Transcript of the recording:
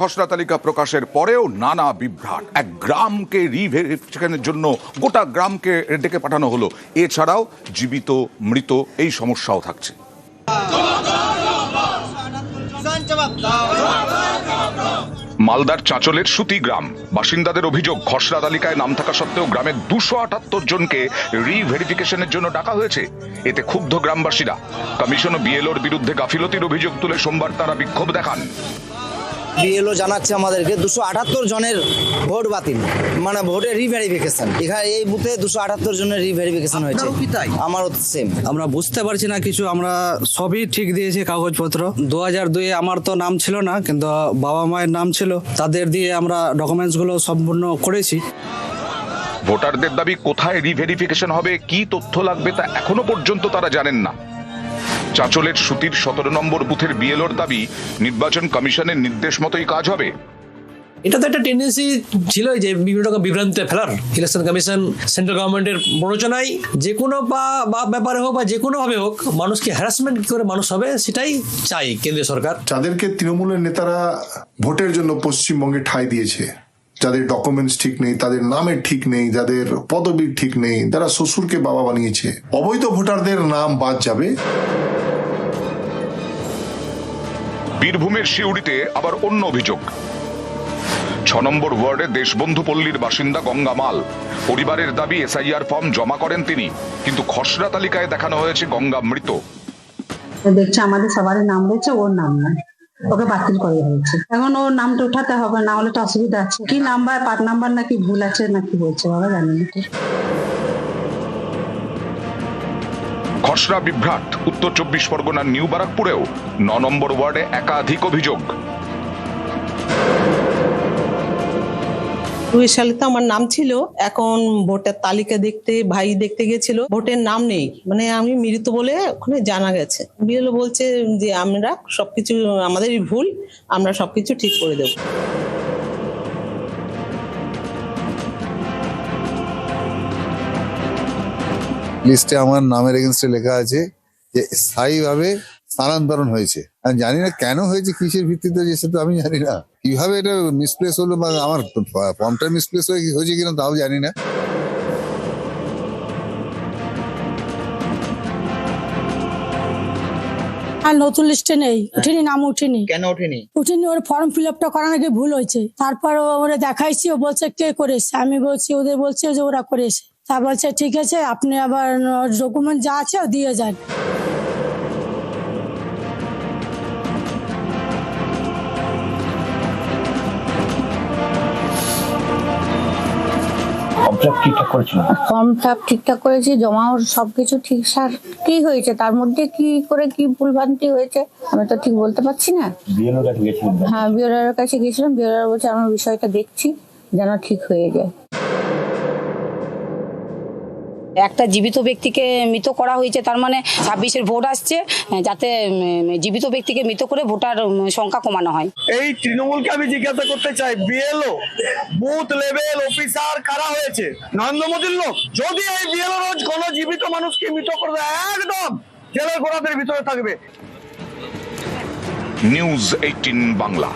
খসড়া তালিকা প্রকাশের পরেও নানা বিভ্রাট। এক গ্রামকে রিভেরিফিকেশনের জন্য গোটা গ্রামকে ডেকে পাঠানো হলো। এছাড়াও জীবিত মৃত এই সমস্যাও থাকছে। মালদার চাঁচলের সুতি গ্রাম বাসিন্দাদের অভিযোগ, খসড়া তালিকায় নাম থাকা সত্ত্বেও গ্রামের 278 জনকে রিভেরিফিকেশনের জন্য ডাকা হয়েছে। এতে ক্ষুব্ধ গ্রামবাসীরা কমিশন ও বিএলওর বিরুদ্ধে গাফিলতির অভিযোগ তুলে সোমবার তারা বিক্ষোভ দেখান। বিএলও জানাচ্ছে আমাদেরকে 278 জনের ভোট বাতিল, মানে ভোটের রিভেরিফিকেশন। এখানে এই বুথে 278 জনের রিভেরিফিকেশন হয়েছে। আমারও সেম। আমরা বুঝতে পারছি না কিছু, আমরা সবই ঠিক দিয়েছি কাগজপত্র। 2002 আমার তো নাম ছিল না, কিন্তু বাবা মায়ের নাম ছিল, তাদের দিয়ে আমরা ডকুমেন্টস গুলো সম্পূর্ণ করেছি। ভোটারদের দাবি, কোথায় রিভেরিফিকেশন হবে, কি তথ্য লাগবে তা এখনো পর্যন্ত তারা জানেন না। চাঁচলের সুতির 17 নম্বর বুথের বিএলওর দাবি, নির্বাচন কমিশনের নির্দেশ মতোই কাজ হবে। এটা তো একটা টেন্ডেন্সি ছিল যে বিভিন্ন রকম বিভ্রান্তিতে ফেলার। ইলেকশন কমিশন সেন্ট্রাল গভর্নমেন্টের প্ররোচনায় যে কোনো ব্যাপারে হোক বা যে কোনো ভাবে হোক মানুষকে হ্যারাসমেন্ট কি করে মানুষ হবে সেটাই চাই কেন্দ্রীয় সরকার। যাদেরকে তৃণমূলের নেতারা ভোটের জন্য পশ্চিমবঙ্গে ঠাঁই দিয়েছে, যাদের ডকুমেন্টস ঠিক নেই, তাদের নামের ঠিক নেই, যাদের পদবীর ঠিক নেই, যারা শ্বশুরকে বাবা বানিয়েছে, অবৈধ ভোটারদের নাম বাদ যাবে। বীরভূমের সিউড়িতে আবার অন্য অভিযোগ। 6 নম্বর ওয়ার্ডে দেশবন্ধু পল্লীর বাসিন্দা গঙ্গা মাল। পরিবারের দাবি, এসআইআর ফর্ম জমা করেন তিনি, কিন্তু খসড়া তালিকায় দেখানো হয়েছে গঙ্গা মৃত। দেখছে আমাদের সবারই নাম রয়েছে, ওর নাম নয়, ওকে বাতিল করে হয়েছে। এখন ওর নামটা উঠাতে হবে, না হলে তো অসুবিধা আছে। কি নাম্বার, পার্ট নাম্বার নাকি ভুল আছে নাকি বলছে বাবা জানি না। খসড়া বিভ্রাট উত্তর 24 পরগনার নিউ বারাকপুরেও 9 নম্বর ওয়ার্ডে একাধিক অভিযোগ। 2 সালে তো আমার নাম ছিল, এখন ভোটার তালিকা দেখতে ভাই দেখতে গেছিল, ভোটের নাম নেই, মানে আমি মৃত বলে ওখানে জানা গেছে। বিএলও বলছে যে আমরা সবকিছু আমাদেরই ভুল, আমরা সবকিছু ঠিক করে দেব। লিস্টে আমার নামের এগেনস্টে লেখা আছে যে স্থায়ীভাবে স্থানান্তরণ হয়েছে। আমি জানি না কেন হয়েছে, কিসের ভিত্তিতে, সেটা আমি জানি না। কিভাবে এটা মিসপ্লেস হলো বা আমার ফর্মটা মিসপ্লেস হয়েছে কিনা তাও জানি না। আর নতুন লিস্টে নেই, উঠেনি, নাম উঠেনি। কেন ওঠেনি? উঠেনি, ওর ফর্ম ফিল আপটা করা নাকি ভুল হয়েছে। তারপর ওরা দেখাইছি, ও বলছে কে করেছে, আমি বলছি ওদের বলছে যে ওরা করেছে। তা বলছে ঠিক আছে, আপনি আবার ডকুমেন্ট যা আছে দিয়ে যান। ফর্মটা ঠিকঠাক করেছি, জমাও সবকিছু ঠিকঠাক কি হয়েছে, তার মধ্যে কি করে কি ভুলভ্রান্তি হয়েছে আমি তো ঠিক বলতে পারছি না। হ্যাঁ, বিএলওর কাছে গেছিলাম, বিএলওর বলছে আমার বিষয়টা দেখছি যেন ঠিক হয়ে যায়। একটা জীবিত ব্যক্তিকে মৃত করা হয়েছে, তার মানে 26-এর ভোট আসছে, যাতে জীবিত ব্যক্তিকে মৃত করে ভোটার সংখ্যা কমানো হয়। এই তৃণমূলকে আমি জিজ্ঞাসা করতে চাই, বিএলও বুথ লেভেল অফিসার কারা হয়েছে? নরেন্দ্র মোদীর লোক? যদি এই বিএলও রোজ কোন জীবিত মানুষকে মৃত করে দেয়, একদম জেলের গোড়াদের ভিতরে থাকবে। নিউজ 18 বাংলা।